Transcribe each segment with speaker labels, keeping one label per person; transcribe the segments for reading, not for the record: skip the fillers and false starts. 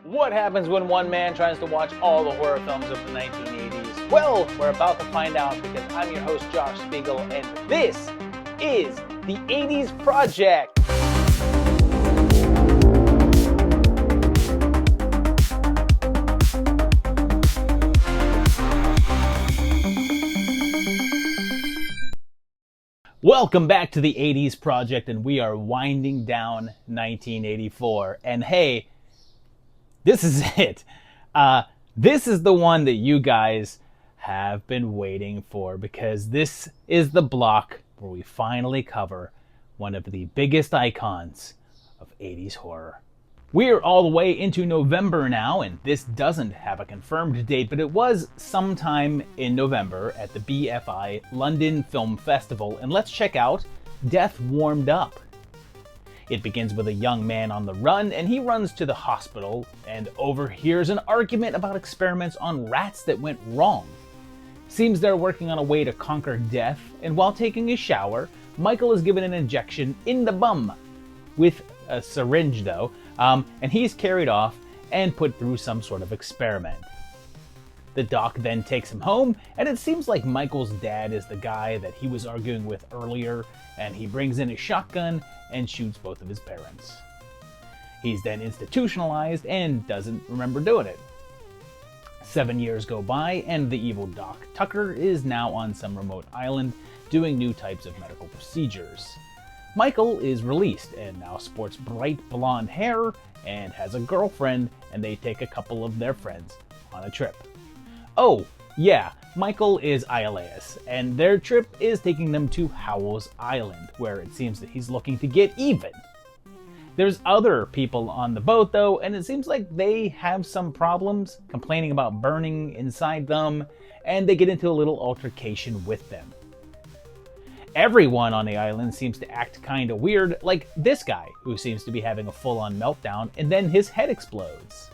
Speaker 1: What happens when one man tries to watch all the horror films of the 1980s? Well, we're about to find out because I'm your host, Josh Spiegel, and this is the 80s Project. Welcome back to the 80s Project, and we are winding down 1984. And hey, this is it. This is the one that you guys have been waiting for, because this is the block where we finally cover one of the biggest icons of 80s horror. We're all the way into November now, and this doesn't have a confirmed date, but it was sometime in November at the BFI London Film Festival, and let's check out Death Warmed Up. It begins with a young man on the run, and he runs to the hospital and overhears an argument about experiments on rats that went wrong. Seems they're working on a way to conquer death, and while taking a shower, Michael is given an injection in the bum, with a syringe though, and he's carried off and put through some sort of experiment. The doc then takes him home, and it seems like Michael's dad is the guy that he was arguing with earlier, and he brings in a shotgun and shoots both of his parents. He's then institutionalized and doesn't remember doing it. 7 years go by, and the evil Doc Tucker is now on some remote island doing new types of medical procedures. Michael is released and now sports bright blonde hair and has a girlfriend, and they take a couple of their friends on a trip. Oh, yeah, Michael is Iolaus, and their trip is taking them to Howell's Island, where it seems that he's looking to get even. There's other people on the boat though, and it seems like they have some problems, complaining about burning inside them, and they get into a little altercation with them. Everyone on the island seems to act kinda weird, like this guy, who seems to be having a full-on meltdown, and then his head explodes.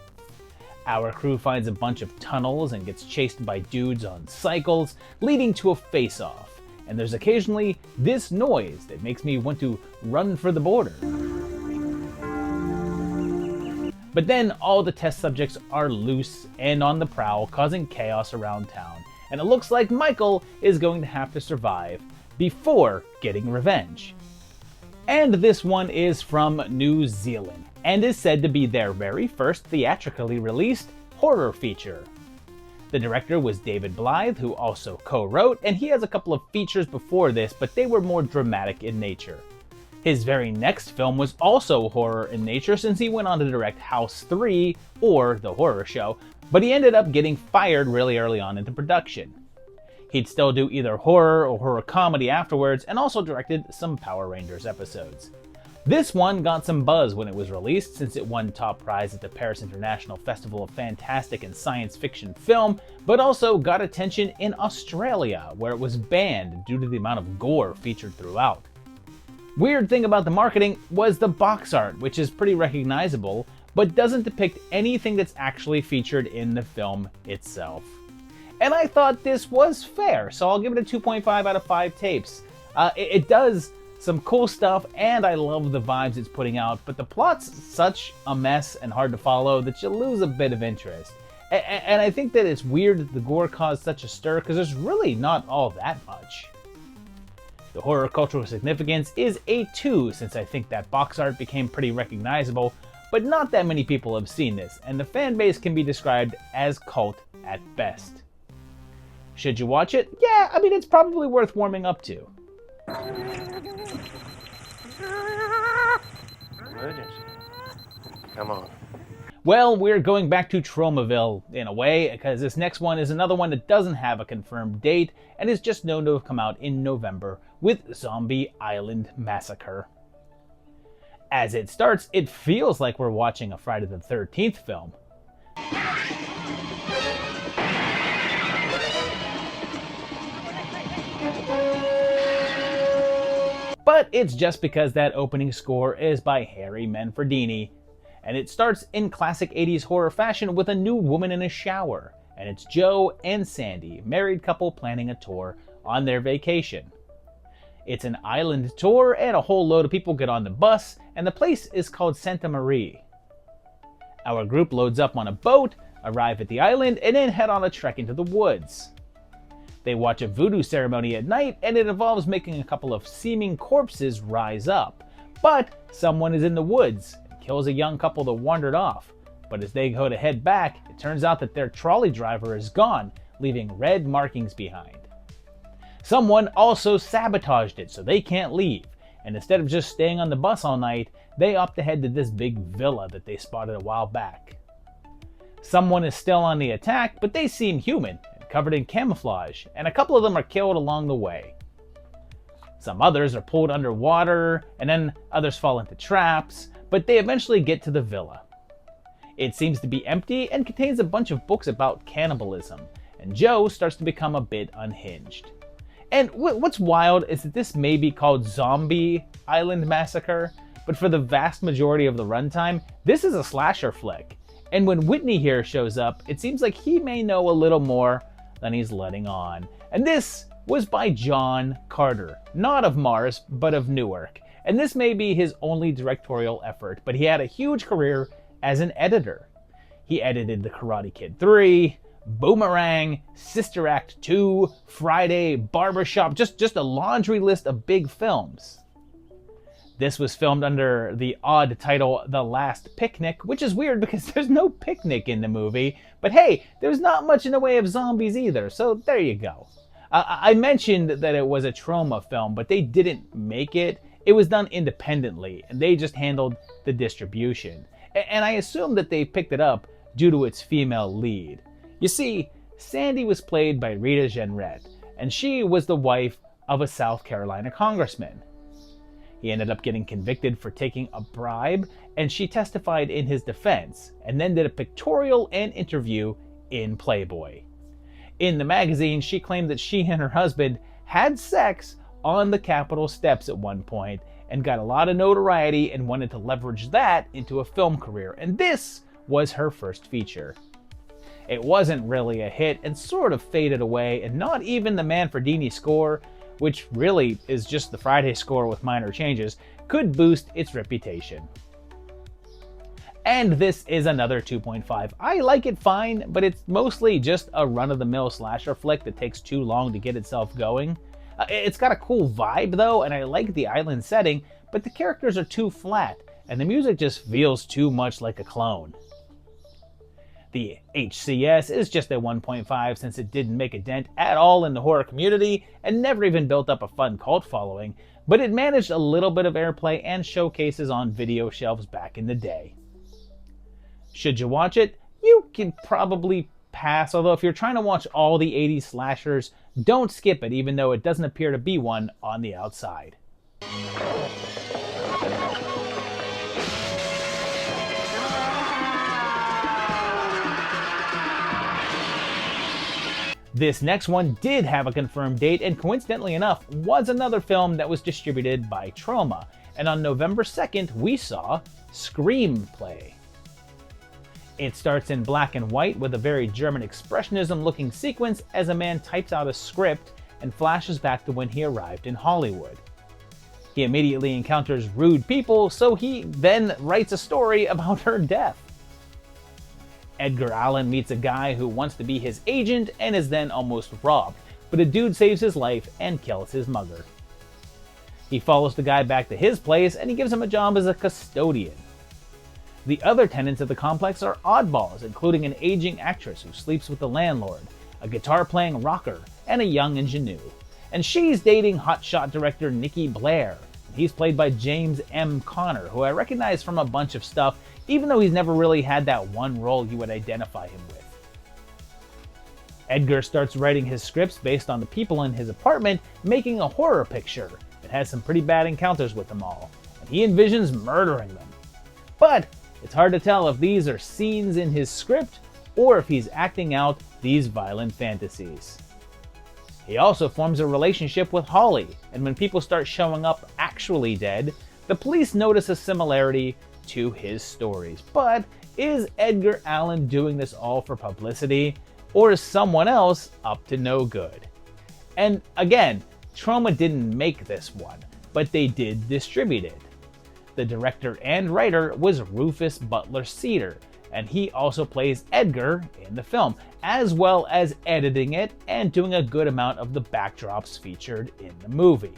Speaker 1: Our crew finds a bunch of tunnels and gets chased by dudes on cycles, leading to a face-off, and there's occasionally this noise that makes me want to run for the border. But then all the test subjects are loose and on the prowl, causing chaos around town, and it looks like Michael is going to have to survive before getting revenge. And this one is from New Zealand, and is said to be their very first theatrically released horror feature. The director was David Blythe, who also co-wrote, and he has a couple of features before this, but they were more dramatic in nature. His very next film was also horror in nature, since he went on to direct House 3, or The Horror Show, but he ended up getting fired really early on into production. He'd still do either horror or horror comedy afterwards, and also directed some Power Rangers episodes. This one got some buzz when it was released, since it won top prize at the Paris International Festival of Fantastic and Science Fiction Film, but also got attention in Australia, where it was banned due to the amount of gore featured throughout. Weird thing about the marketing was the box art, which is pretty recognizable, but doesn't depict anything that's actually featured in the film itself. And I thought this was fair, so I'll give it a 2.5 out of 5 tapes. It does some cool stuff, and I love the vibes it's putting out, but the plot's such a mess and hard to follow that you lose a bit of interest. And I think that it's weird that the gore caused such a stir, because there's really not all that much. The horror cultural significance is a 2, since I think that box art became pretty recognizable, but not that many people have seen this, and the fan base can be described as cult at best. Should you watch it? Yeah, I mean, it's probably worth warming up to.
Speaker 2: Emergency. Come on.
Speaker 1: Well, we're going back to Tromaville in a way, because this next one is another one that doesn't have a confirmed date and is just known to have come out in November with Zombie Island Massacre. As it starts, it feels like we're watching a Friday the 13th film. But it's just because that opening score is by Harry Manfredini, and it starts in classic 80s horror fashion with a new woman in a shower, and it's Joe and Sandy, married couple planning a tour on their vacation. It's an island tour, and a whole load of people get on the bus, and the place is called Santa Maria. Our group loads up on a boat, arrive at the island, and then head on a trek into the woods. They watch a voodoo ceremony at night, and it involves making a couple of seeming corpses rise up. But someone is in the woods and kills a young couple that wandered off. But as they go to head back, it turns out that their trolley driver is gone, leaving red markings behind. Someone also sabotaged it so they can't leave, and instead of just staying on the bus all night, they opt to head to this big villa that they spotted a while back. Someone is still on the attack, but they seem human and covered in camouflage, and a couple of them are killed along the way. Some others are pulled underwater, and then others fall into traps, but they eventually get to the villa. It seems to be empty and contains a bunch of books about cannibalism, and Joe starts to become a bit unhinged. And what's wild is that this may be called Zombie Island Massacre, but for the vast majority of the runtime, this is a slasher flick. And when Whitney here shows up, it seems like he may know a little more than he's letting on. And this was by John Carter, not of Mars, but of Newark. And this may be his only directorial effort, but he had a huge career as an editor. He edited The Karate Kid 3, Boomerang, Sister Act 2, Friday, Barbershop, just a laundry list of big films. This was filmed under the odd title The Last Picnic, which is weird because there's no picnic in the movie, but hey, there's not much in the way of zombies either, so there you go. I mentioned that it was a Troma film, but they didn't make it. It was done independently, and they just handled the distribution. And I assume that they picked it up due to its female lead. You see, Sandy was played by Rita Jenrette, and she was the wife of a South Carolina congressman. He ended up getting convicted for taking a bribe, and she testified in his defense, and then did a pictorial and interview in Playboy. In the magazine, she claimed that she and her husband had sex on the Capitol steps at one point, and got a lot of notoriety and wanted to leverage that into a film career, and this was her first feature. It wasn't really a hit and sort of faded away, and not even the Manfredini score, which really is just the Friday score with minor changes, could boost its reputation. And this is another 2.5. I like it fine, but it's mostly just a run-of-the-mill slasher flick that takes too long to get itself going. It's got a cool vibe though, and I like the island setting, but the characters are too flat, and the music just feels too much like a clone. The HCS is just a 1.5 since it didn't make a dent at all in the horror community and never even built up a fun cult following, but it managed a little bit of airplay and showcases on video shelves back in the day. Should you watch it? You can probably pass, although if you're trying to watch all the 80s slashers, don't skip it, even though it doesn't appear to be one on the outside. This next one did have a confirmed date, and coincidentally enough, was another film that was distributed by Troma, and on November 2nd, we saw Screamplay. It starts in black and white with a very German expressionism looking sequence as a man types out a script and flashes back to when he arrived in Hollywood. He immediately encounters rude people, so he then writes a story about her death. Edgar Allan meets a guy who wants to be his agent and is then almost robbed, but a dude saves his life and kills his mugger. He follows the guy back to his place and he gives him a job as a custodian. The other tenants of the complex are oddballs, including an aging actress who sleeps with the landlord, a guitar-playing rocker, and a young ingenue. And she's dating hotshot director Nikki Blair. He's played by James M. Connor, who I recognize from a bunch of stuff, even though he's never really had that one role you would identify him with. Edgar starts writing his scripts based on the people in his apartment, making a horror picture that has some pretty bad encounters with them all, and he envisions murdering them. But it's hard to tell if these are scenes in his script or if he's acting out these violent fantasies. He also forms a relationship with Holly, and when people start showing up actually dead, the police notice a similarity to his stories. But is Edgar Allan doing this all for publicity, or is someone else up to no good? And again, Troma didn't make this one, but they did distribute it. The director and writer was Rufus Butler Cedar, and he also plays Edgar in the film, as well as editing it and doing a good amount of the backdrops featured in the movie.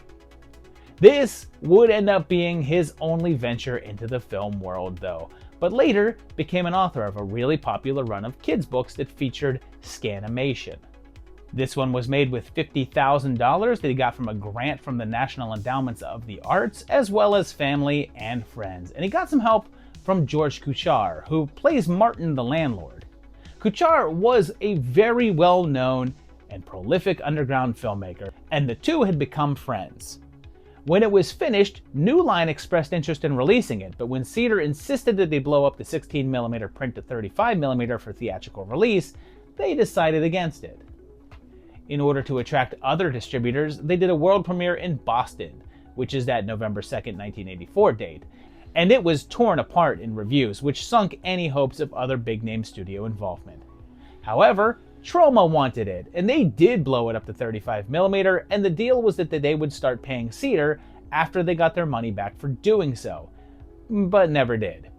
Speaker 1: This would end up being his only venture into the film world though, but later became an author of a really popular run of kids' books that featured Scanimation. This one was made with $50,000 that he got from a grant from the National Endowments of the Arts, as well as family and friends, and he got some help from George Kuchar, who plays Martin the landlord. Kuchar was a very well-known and prolific underground filmmaker, and the two had become friends. When it was finished, New Line expressed interest in releasing it, but when Cedar insisted that they blow up the 16mm print to 35mm for theatrical release, they decided against it. In order to attract other distributors, they did a world premiere in Boston, which is that November 2nd, 1984 date, and it was torn apart in reviews, which sunk any hopes of other big-name studio involvement. However, Troma wanted it, and they did blow it up to 35mm, and the deal was that they would start paying Cedar after they got their money back for doing so, but never did.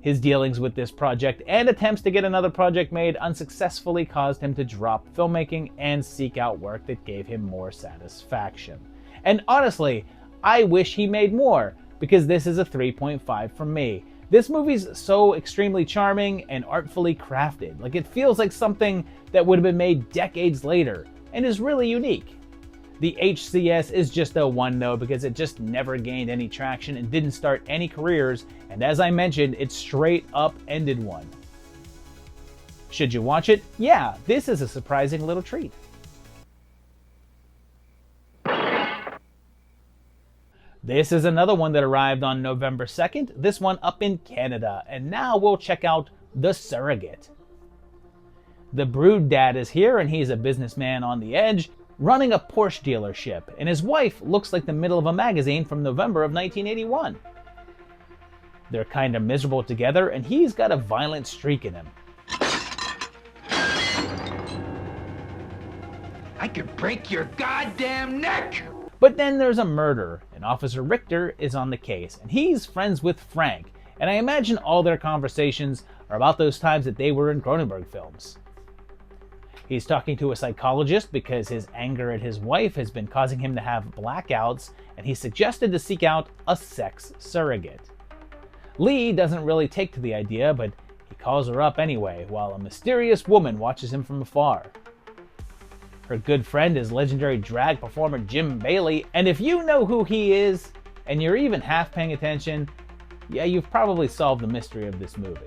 Speaker 1: His dealings with this project and attempts to get another project made unsuccessfully caused him to drop filmmaking and seek out work that gave him more satisfaction. And honestly, I wish he made more, because this is a 3.5 from me. This movie's so extremely charming and artfully crafted. Like, it feels like something that would have been made decades later, and is really unique. The HCS is just a 1 though, because it just never gained any traction and didn't start any careers, and as I mentioned, it straight up ended one. Should you watch it? Yeah, this is a surprising little treat. This is another one that arrived on November 2nd, this one up in Canada, and now we'll check out The Surrogate. The Brood Dad is here, and he's a businessman on the edge, running a Porsche dealership, and his wife looks like the middle of a magazine from November of 1981. They're kinda miserable together, and he's got a violent streak in him.
Speaker 3: I could break your goddamn neck!
Speaker 1: But then there's a murder, and Officer Richter is on the case, and he's friends with Frank, and I imagine all their conversations are about those times that they were in Cronenberg films. He's talking to a psychologist because his anger at his wife has been causing him to have blackouts, and he suggested to seek out a sex surrogate. Lee doesn't really take to the idea, but he calls her up anyway, while a mysterious woman watches him from afar. Her good friend is legendary drag performer Jim Bailey, and if you know who he is, and you're even half paying attention, yeah, you've probably solved the mystery of this movie.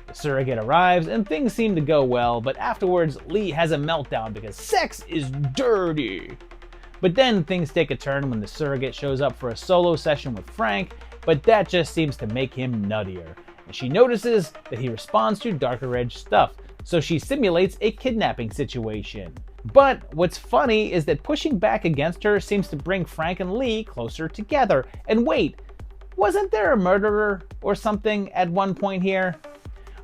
Speaker 1: The surrogate arrives, and things seem to go well, but afterwards, Lee has a meltdown because sex is dirty. But then things take a turn when the surrogate shows up for a solo session with Frank, but that just seems to make him nuttier, and she notices that he responds to darker edge stuff, so she simulates a kidnapping situation. But what's funny is that pushing back against her seems to bring Frank and Lee closer together. And wait, wasn't there a murderer or something at one point here?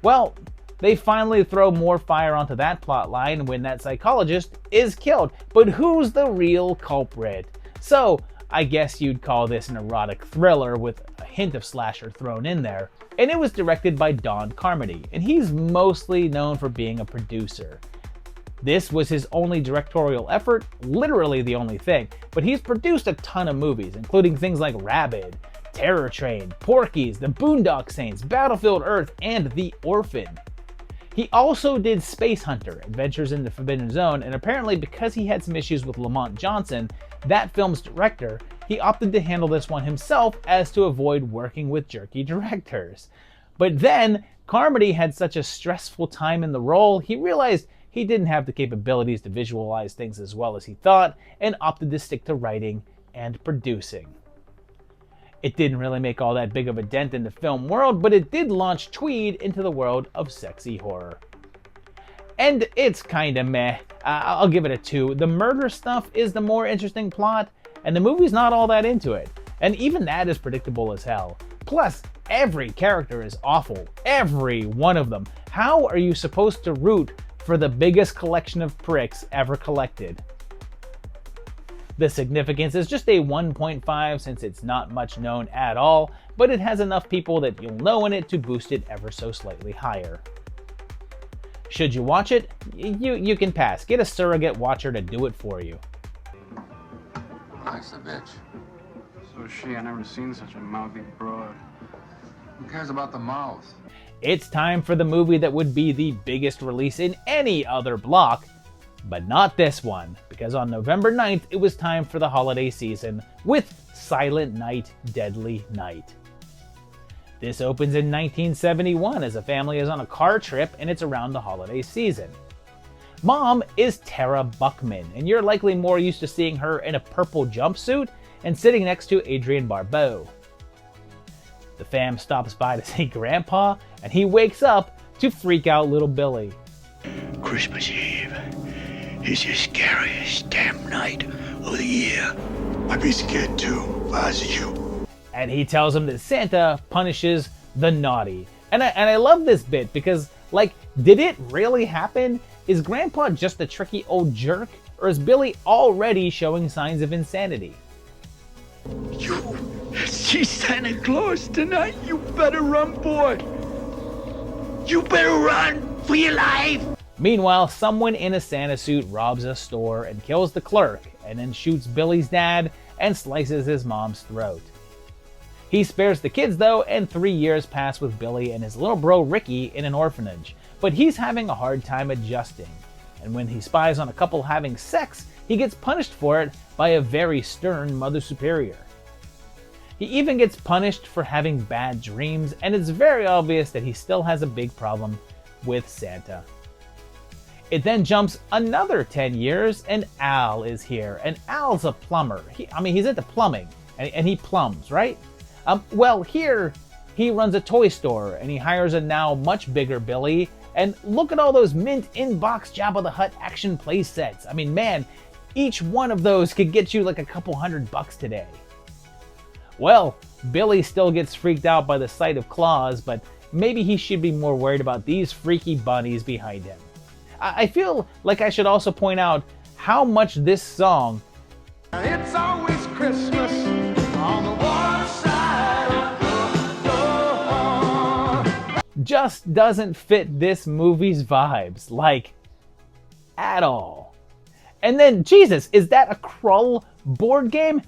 Speaker 1: Well, they finally throw more fire onto that plot line when that psychologist is killed. But who's the real culprit? So, I guess you'd call this an erotic thriller with a hint of slasher thrown in there. And it was directed by Don Carmody, and he's mostly known for being a producer. This was his only directorial effort, literally the only thing, but he's produced a ton of movies, including things like Rabid, Terror Train, Porky's, The Boondock Saints, Battlefield Earth, and The Orphan. He also did Space Hunter, Adventures in the Forbidden Zone, and apparently because he had some issues with Lamont Johnson, that film's director, he opted to handle this one himself as to avoid working with jerky directors. But then, Carmody had such a stressful time in the role, he realized he didn't have the capabilities to visualize things as well as he thought, and opted to stick to writing and producing. It didn't really make all that big of a dent in the film world, but it did launch Tweed into the world of sexy horror. And it's kinda meh. I'll give it a 2. The murder stuff is the more interesting plot, and the movie's not all that into it. And even that is predictable as hell. Plus, every character is awful. Every one of them. How are you supposed to root for the biggest collection of pricks ever collected? The significance is just a 1.5 since it's not much known at all, but it has enough people that you'll know in it to boost it ever so slightly higher. Should you watch it? You can pass. Get a surrogate watcher to do it for you.
Speaker 4: Nice a bitch.
Speaker 5: So is she. I never seen such a mouthy broad.
Speaker 4: Who cares about the mouth?
Speaker 1: It's time for the movie that would be the biggest release in any other block, but not this one, because on November 9th, it was time for the holiday season with Silent Night, Deadly Night. This opens in 1971 as a family is on a car trip and it's around the holiday season. Mom is Tara Buckman, and you're likely more used to seeing her in a purple jumpsuit and sitting next to Adrienne Barbeau. The fam stops by to see Grandpa, and he wakes up to freak out little Billy.
Speaker 3: Christmas Eve is the scariest damn night of the year. I'd be scared too if I was you.
Speaker 1: And he tells him that Santa punishes the naughty. And I love this bit because, like, did it really happen? Is Grandpa just a tricky old jerk? Or is Billy already showing signs of insanity?
Speaker 3: You see Santa Claus tonight? You better run, boy. You better run for your life.
Speaker 1: Meanwhile, someone in a Santa suit robs a store and kills the clerk, and then shoots Billy's dad and slices his mom's throat. He spares the kids though, and 3 years pass with Billy and his little bro Ricky in an orphanage, but he's having a hard time adjusting. And when he spies on a couple having sex, he gets punished for it by a very stern Mother Superior. He even gets punished for having bad dreams, and it's very obvious that he still has a big problem with Santa. It then jumps another 10 years, and Al is here, and Al's a plumber. He's into plumbing, and he plumbs, right? Well, here, he runs a toy store, and he hires a now much bigger Billy, and look at all those mint in-box Jabba the Hutt action play sets. I mean, man, each one of those could get you like a couple $100 today. Well, Billy still gets freaked out by the sight of claws, but maybe he should be more worried about these freaky bunnies behind him. I feel like I should also point out how much this song
Speaker 5: It's always Christmas on the water side of the door.
Speaker 1: just doesn't fit this movie's vibes, like, at all. And then, Jesus, is that a Krull board game?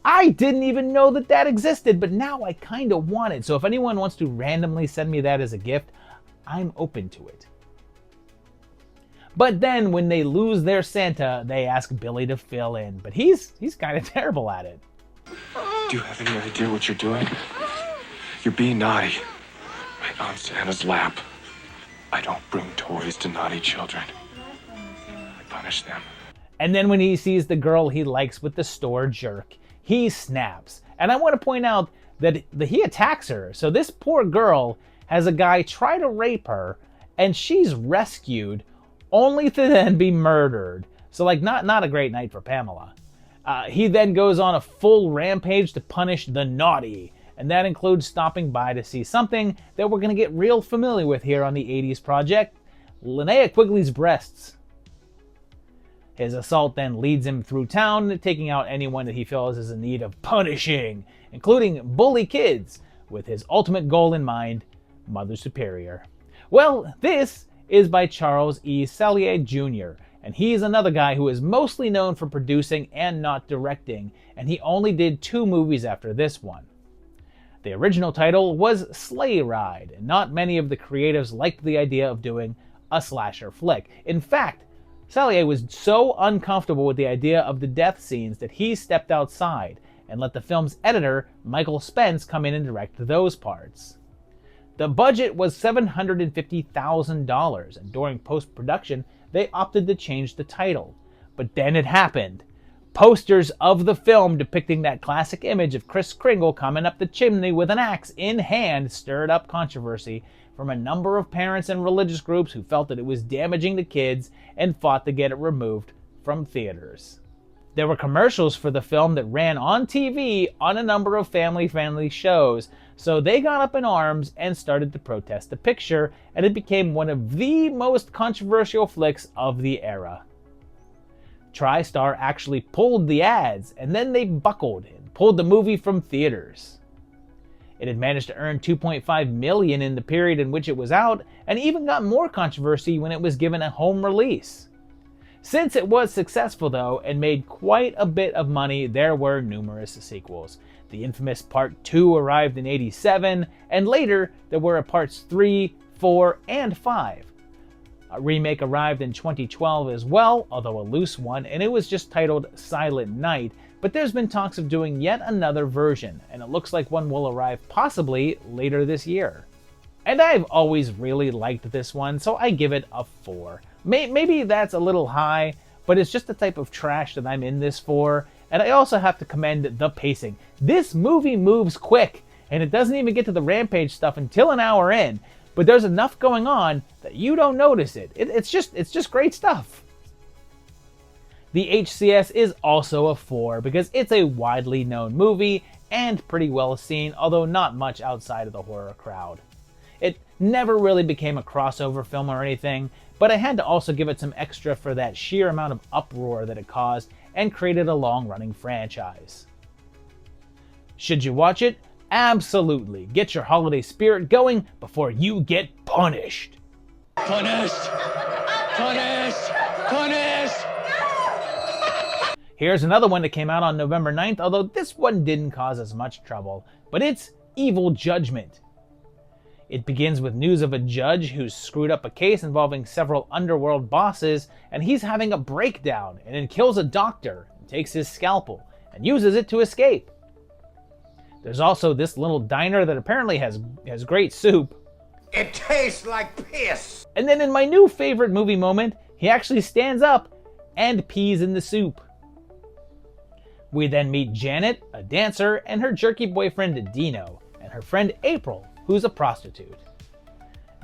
Speaker 1: I didn't even know that that existed, but now I kind of want it. So if anyone wants to randomly send me that as a gift, I'm open to it. But then when they lose their Santa, they ask Billy to fill in, but he's kind of terrible at it.
Speaker 6: Do you have any idea what you're doing? You're being naughty. Right on Santa's lap. I don't bring toys to naughty children. I punish them.
Speaker 1: And then when he sees the girl he likes with the store jerk, he snaps. And I want to point out that he attacks her. So this poor girl has a guy try to rape her, and she's rescued only to then be murdered. So like not a great night for Pamela. He then goes on a full rampage to punish the naughty, and that includes stopping by to see something that we're going to get real familiar with here on the 80s Project, Linnea Quigley's breasts. His assault then leads him through town, taking out anyone that he feels is in need of punishing, including bully kids, with his ultimate goal in mind, Mother Superior. Well, this is by Charles E. Sellier Jr., and he's another guy who is mostly known for producing and not directing, and he only did 2 movies after this one. The original title was Sleigh Ride, and not many of the creatives liked the idea of doing a slasher flick. In fact, Sellier was so uncomfortable with the idea of the death scenes that he stepped outside and let the film's editor, Michael Spence, come in and direct those parts. The budget was $750,000, and during post-production, they opted to change the title. But then it happened. Posters of the film depicting that classic image of Kris Kringle coming up the chimney with an axe in hand stirred up controversy from a number of parents and religious groups who felt that it was damaging to kids and fought to get it removed from theaters. There were commercials for the film that ran on TV on a number of family-friendly shows, so they got up in arms and started to protest the picture, and it became one of the most controversial flicks of the era. TriStar actually pulled the ads, and then they buckled and pulled the movie from theaters. It had managed to earn $2.5 million in the period in which it was out, and even got more controversy when it was given a home release. Since it was successful though, and made quite a bit of money, there were numerous sequels. The infamous Part 2 arrived in '87, and later there were Parts 3, 4, and 5. A remake arrived in 2012 as well, although a loose one, and it was just titled Silent Night, but there's been talks of doing yet another version, and it looks like one will arrive possibly later this year. And I've always really liked this one, so I give it a 4. Maybe that's a little high, but it's just the type of trash that I'm in this for, and I also have to commend the pacing. This movie moves quick, and it doesn't even get to the rampage stuff until an hour in, but there's enough going on that you don't notice it. It's just great stuff. The HCS is also a 4 because it's a widely known movie and pretty well seen, although not much outside of the horror crowd. It never really became a crossover film or anything, but I had to also give it some extra for that sheer amount of uproar that it caused and created a long-running franchise. Should you watch it? Absolutely. Get your holiday spirit going before you get punished.
Speaker 3: Punished! Punished! Punished!
Speaker 1: Here's another one that came out on November 9th, although this one didn't cause as much trouble, but it's Evil Judgment. It begins with news of a judge who's screwed up a case involving several underworld bosses, and he's having a breakdown and then kills a doctor and takes his scalpel and uses it to escape. There's also this little diner that apparently has great soup.
Speaker 7: It tastes like piss!
Speaker 1: And then in my new favorite movie moment, he actually stands up and pees in the soup. We then meet Janet, a dancer, and her jerky boyfriend Dino, and her friend April, who's a prostitute.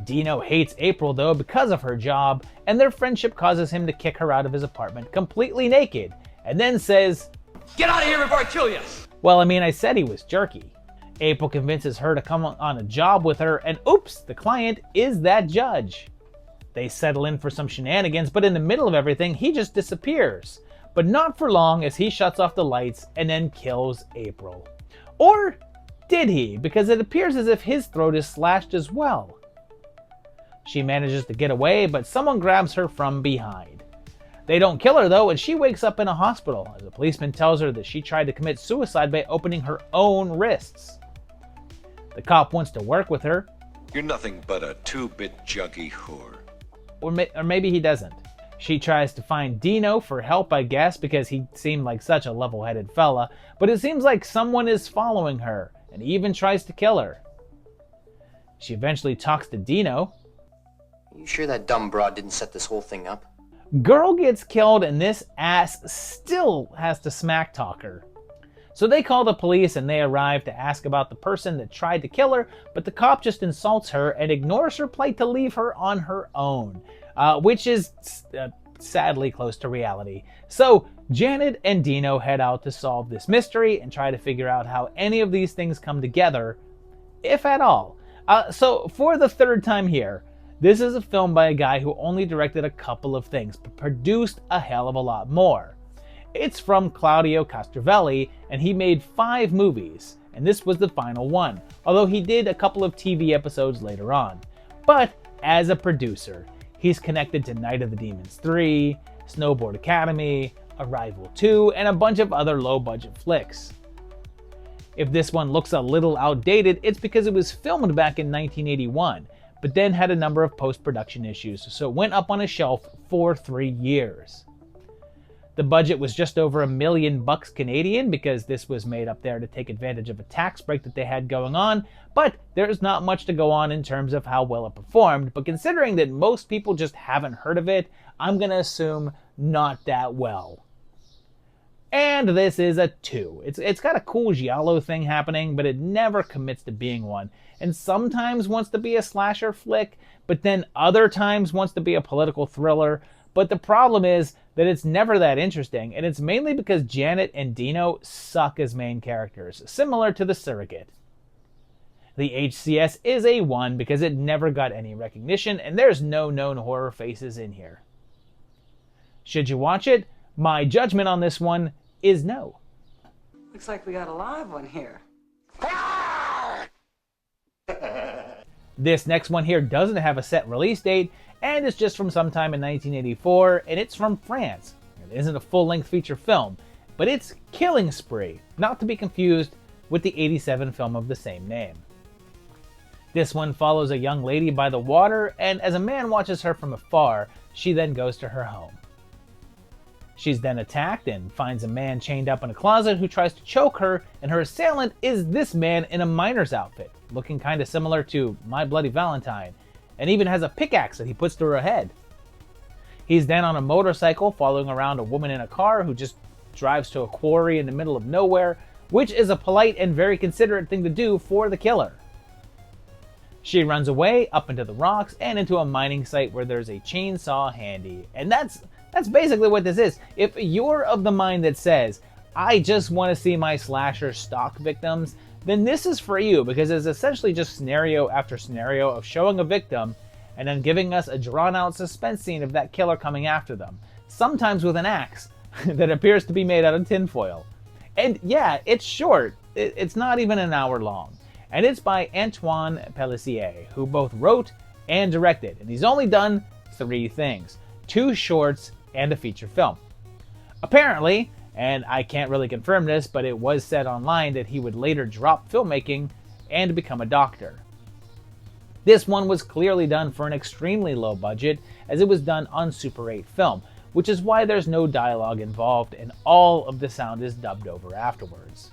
Speaker 1: Dino hates April though because of her job, and their friendship causes him to kick her out of his apartment completely naked, and then says,
Speaker 7: Get out of here before I kill you!
Speaker 1: Well, I mean, I said he was jerky. April convinces her to come on a job with her, and oops, the client is that judge. They settle in for some shenanigans, but in the middle of everything, he just disappears. But not for long, as he shuts off the lights and then kills April. Or did he? Because it appears as if his throat is slashed as well. She manages to get away, but someone grabs her from behind. They don't kill her though, and she wakes up in a hospital as a policeman tells her that she tried to commit suicide by opening her own wrists. The cop wants to work with her.
Speaker 8: You're nothing but a two-bit junkie whore.
Speaker 1: Or maybe he doesn't. She tries to find Dino for help, I guess, because he seemed like such a level-headed fella, but it seems like someone is following her, and he even tries to kill her. She eventually talks to Dino.
Speaker 9: You sure that dumb broad didn't set this whole thing up?
Speaker 1: Girl gets killed, and this ass still has to smack talk her. So they call the police, and they arrive to ask about the person that tried to kill her, but the cop just insults her and ignores her plight to leave her on her own. Which is sadly close to reality. So Janet and Dino head out to solve this mystery and try to figure out how any of these things come together, if at all. So for the third time here, this is a film by a guy who only directed a couple of things, but produced a hell of a lot more. It's from Claudio Castrovelli, and he made 5 movies, and this was the final one, although he did a couple of TV episodes later on. But as a producer, he's connected to Night of the Demons 3, Snowboard Academy, Arrival 2, and a bunch of other low-budget flicks. If this one looks a little outdated, it's because it was filmed back in 1981, but then had a number of post-production issues, so it went up on a shelf for 3 years. The budget was just over $1 million Canadian because this was made up there to take advantage of a tax break that they had going on, but there's not much to go on in terms of how well it performed, but considering that most people just haven't heard of it, I'm gonna assume not that well. And this is a 2. It's got a cool giallo thing happening, but it never commits to being one, and sometimes wants to be a slasher flick, but then other times wants to be a political thriller. But the problem is that it's never that interesting, and it's mainly because Janet and Dino suck as main characters, similar to the Surrogate. The HCS is a 1 because it never got any recognition, and there's no known horror faces in here. Should you watch it? My judgment on this one is no.
Speaker 10: Looks like we got a live one here.
Speaker 1: This next one here doesn't have a set release date, and it's just from sometime in 1984, and it's from France. It isn't a full-length feature film, but it's Killing Spree, not to be confused with the 87 film of the same name. This one follows a young lady by the water, and as a man watches her from afar, she then goes to her home. She's then attacked and finds a man chained up in a closet who tries to choke her, and her assailant is this man in a miner's outfit, looking kind of similar to My Bloody Valentine, and even has a pickaxe that he puts through her head. He's then on a motorcycle following around a woman in a car who just drives to a quarry in the middle of nowhere, which is a polite and very considerate thing to do for the killer. She runs away up into the rocks and into a mining site where there's a chainsaw handy. And that's basically what this is. If you're of the mind that says, I just want to see my slasher stalk victims, then this is for you, because it's essentially just scenario after scenario of showing a victim and then giving us a drawn-out suspense scene of that killer coming after them, sometimes with an axe that appears to be made out of tinfoil. And yeah, it's short. It's not even an hour long. And it's by Antoine Pellissier, who both wrote and directed. And he's only done 3 things: 2 shorts and a feature film. Apparently, and I can't really confirm this, but it was said online that he would later drop filmmaking and become a doctor. This one was clearly done for an extremely low budget, as it was done on Super 8 film, which is why there's no dialogue involved and all of the sound is dubbed over afterwards.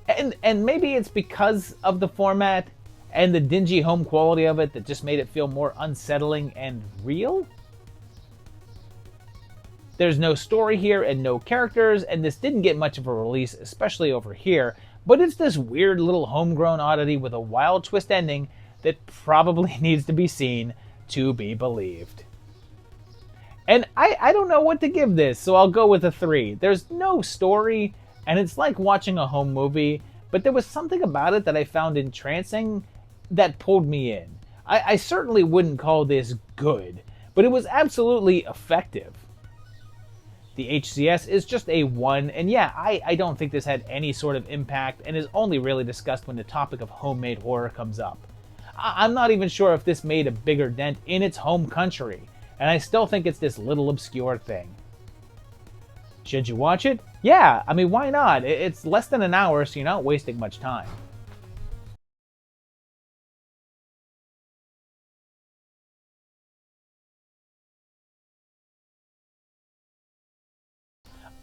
Speaker 1: And maybe it's because of the format and the dingy home quality of it that just made it feel more unsettling and real? There's no story here and no characters, and this didn't get much of a release, especially over here, but it's this weird little homegrown oddity with a wild twist ending that probably needs to be seen to be believed. And I don't know what to give this, so I'll go with a 3. There's no story, and it's like watching a home movie, but there was something about it that I found entrancing that pulled me in. I certainly wouldn't call this good, but it was absolutely effective. The HCS is just a 1, and yeah, I don't think this had any sort of impact and is only really discussed when the topic of homemade horror comes up. I'm not even sure if this made a bigger dent in its home country, and I still think it's this little obscure thing. Should you watch it? Yeah, I mean, why not? It's less than an hour, so you're not wasting much time.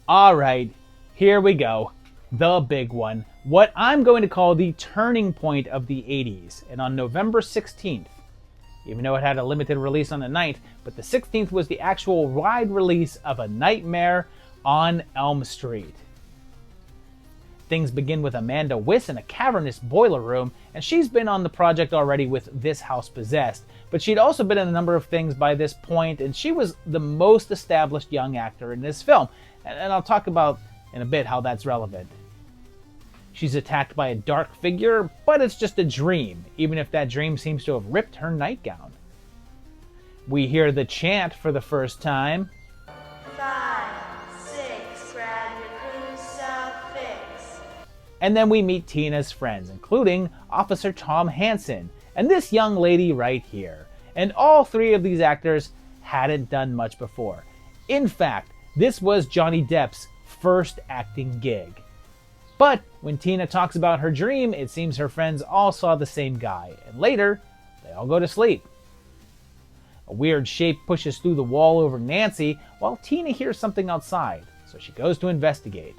Speaker 1: Alright, here we go. The big one. What I'm going to call the turning point of the 80s. And on November 16th, even though it had a limited release on the 9th, but the 16th was the actual wide release of A Nightmare on Elm Street. Things begin with Amanda Wyss in a cavernous boiler room, and she's been on the project already with This House Possessed, but she'd also been in a number of things by this point, and she was the most established young actor in this film, and I'll talk about in a bit how that's relevant. She's attacked by a dark figure, but it's just a dream, even if that dream seems to have ripped her nightgown. We hear the chant for the first time.
Speaker 11: 5, 6, grab your crucifix.
Speaker 1: And then we meet Tina's friends, including Officer Tom Hansen, and this young lady right here. And all 3 of these actors hadn't done much before. In fact, this was Johnny Depp's first acting gig. But when Tina talks about her dream, it seems her friends all saw the same guy, and later, they all go to sleep. A weird shape pushes through the wall over Nancy, while Tina hears something outside, so she goes to investigate.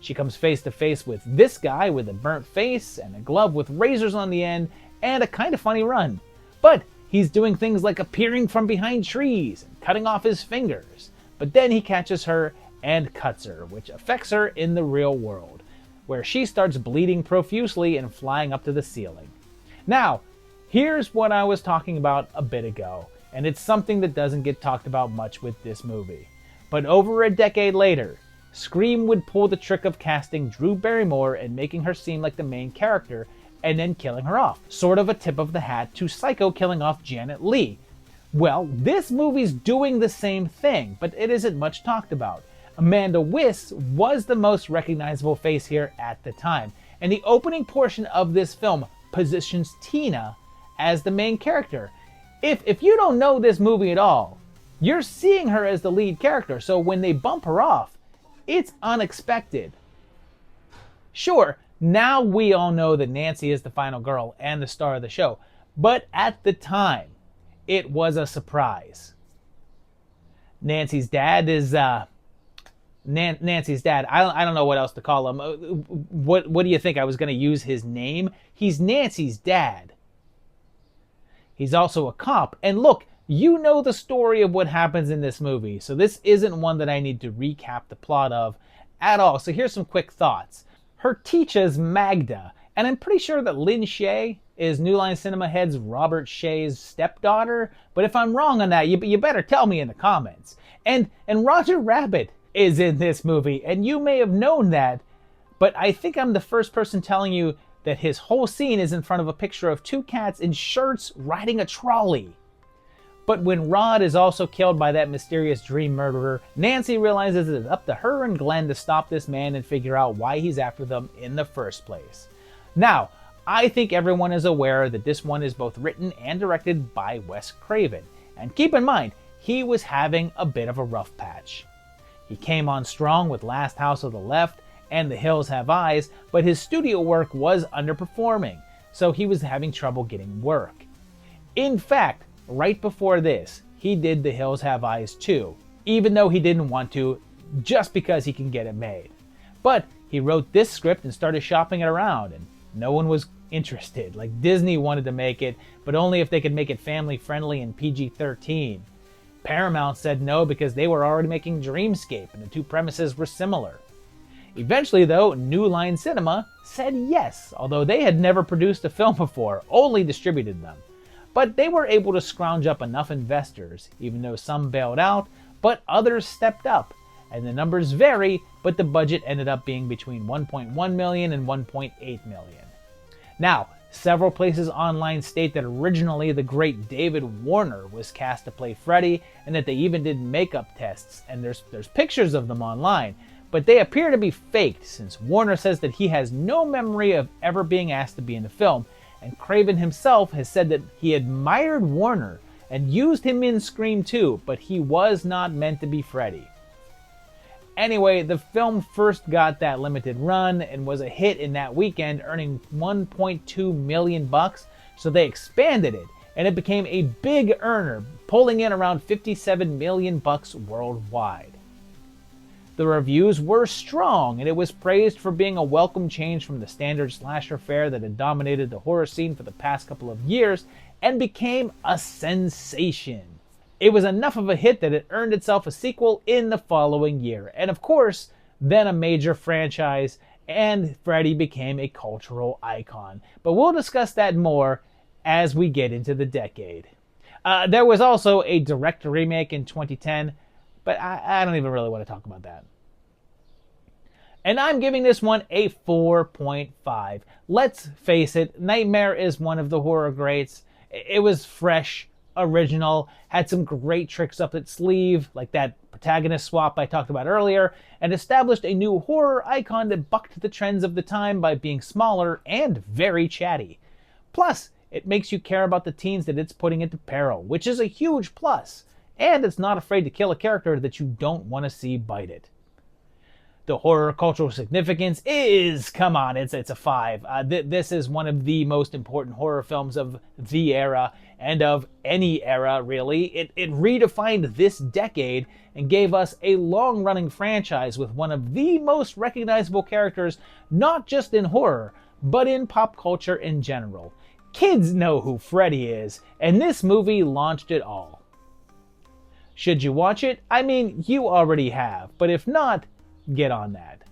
Speaker 1: She comes face to face with this guy with a burnt face and a glove with razors on the end and a kind of funny run. But he's doing things like appearing from behind trees and cutting off his fingers. But then he catches her and cuts her, which affects her in the real world, where she starts bleeding profusely and flying up to the ceiling. Now, here's what I was talking about a bit ago, and it's something that doesn't get talked about much with this movie. But over a decade later, Scream would pull the trick of casting Drew Barrymore and making her seem like the main character, and then killing her off. Sort of a tip of the hat to Psycho killing off Janet Leigh. Well, this movie's doing the same thing, but it isn't much talked about. Amanda Wyss was the most recognizable face here at the time, and the opening portion of this film positions Tina as the main character. If you don't know this movie at all, you're seeing her as the lead character, so when they bump her off, it's unexpected. Sure, now we all know that Nancy is the final girl and the star of the show, but at the time, it was a surprise. Nancy's dad is, Nancy's dad, I don't know what else to call him. What do you think? I was going to use his name? He's Nancy's dad. He's also a cop. And look, you know the story of what happens in this movie, so this isn't one that I need to recap the plot of at all. So here's some quick thoughts. Her teacher's Magda, and I'm pretty sure that Lynn Shay is New Line Cinema head's Robert Shay's stepdaughter, but if I'm wrong on that, you better tell me in the comments. And Roger Rabbit is in this movie, and you may have known that, but I think I'm the first person telling you that his whole scene is in front of a picture of two cats in shirts riding a trolley. But when Rod is also killed by that mysterious dream murderer, Nancy realizes it's up to her and Glenn to stop this man and figure out why he's after them in the first place. Now, I think everyone is aware that this one is both written and directed by Wes Craven. And keep in mind, he was having a bit of a rough patch. He came on strong with Last House on the Left and The Hills Have Eyes, but his studio work was underperforming, so he was having trouble getting work. In fact, right before this, he did The Hills Have Eyes too, even though he didn't want to, just because he can get it made. But he wrote this script and started shopping it around, and no one was interested. Like, Disney wanted to make it, but only if they could make it family friendly and PG-13. Paramount said no because they were already making Dreamscape, and the two premises were similar. Eventually, though, New Line Cinema said yes, although they had never produced a film before, only distributed them. But they were able to scrounge up enough investors, even though some bailed out, but others stepped up. And the numbers vary, but the budget ended up being between $1.1 million and $1.8 million. Now, several places online state that originally the great David Warner was cast to play Freddy, and that they even did makeup tests, and there's pictures of them online, but they appear to be faked, since Warner says that he has no memory of ever being asked to be in the film, and Craven himself has said that he admired Warner and used him in Scream 2, but he was not meant to be Freddy. Anyway, the film first got that limited run and was a hit in that weekend, earning $1.2 million, so they expanded it, and it became a big earner, pulling in around $57 million worldwide. The reviews were strong, and it was praised for being a welcome change from the standard slasher fare that had dominated the horror scene for the past couple of years, and became a sensation. It was enough of a hit that it earned itself a sequel in the following year, and of course, then a major franchise, and Freddy became a cultural icon. But we'll discuss that more as we get into the decade. There was also a direct remake in 2010, but I don't even really want to talk about that. And I'm giving this one a 4.5. Let's face it, Nightmare is one of the horror greats. It was fresh, original, had some great tricks up its sleeve, like that protagonist swap I talked about earlier, and established a new horror icon that bucked the trends of the time by being smaller and very chatty. Plus, it makes you care about the teens that it's putting into peril, which is a huge plus, and it's not afraid to kill a character that you don't want to see bite it. The horror cultural significance is, come on, it's a 5. This is one of the most important horror films of the era, and of any era, really. It redefined this decade and gave us a long-running franchise with one of the most recognizable characters, not just in horror, but in pop culture in general. Kids know who Freddy is, and this movie launched it all. Should you watch it? I mean, you already have, but if not, get on that.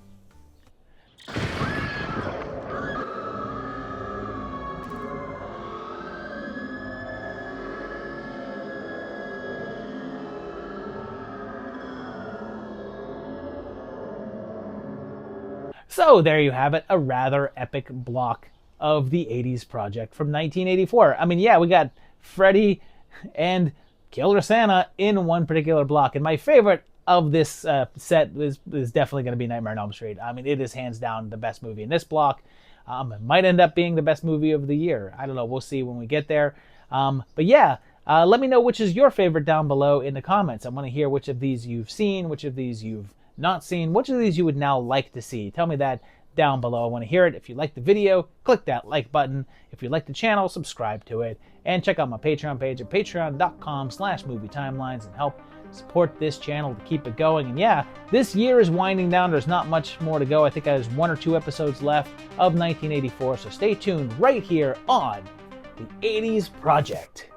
Speaker 1: So there you have it, a rather epic block of the 80s project from 1984. I mean, yeah, we got Freddy and Killer Santa in one particular block. And my favorite of this set is definitely going to be Nightmare on Elm Street. I mean, it is hands down the best movie in this block. It might end up being the best movie of the year. I don't know. We'll see when we get there. But yeah, let me know which is your favorite down below in the comments. I want to hear which of these you've seen, which of these you've not seen, which of these you would now like to see. Tell me that down below. I want to hear it. If you like the video, click that like button. If you like the channel, subscribe to it. And check out my Patreon page at patreon.com/movietimelines and help support this channel to keep it going. And yeah, this year is winding down. There's not much more to go. I think there's 1 or 2 episodes left of 1984. So stay tuned right here on the 80s Project.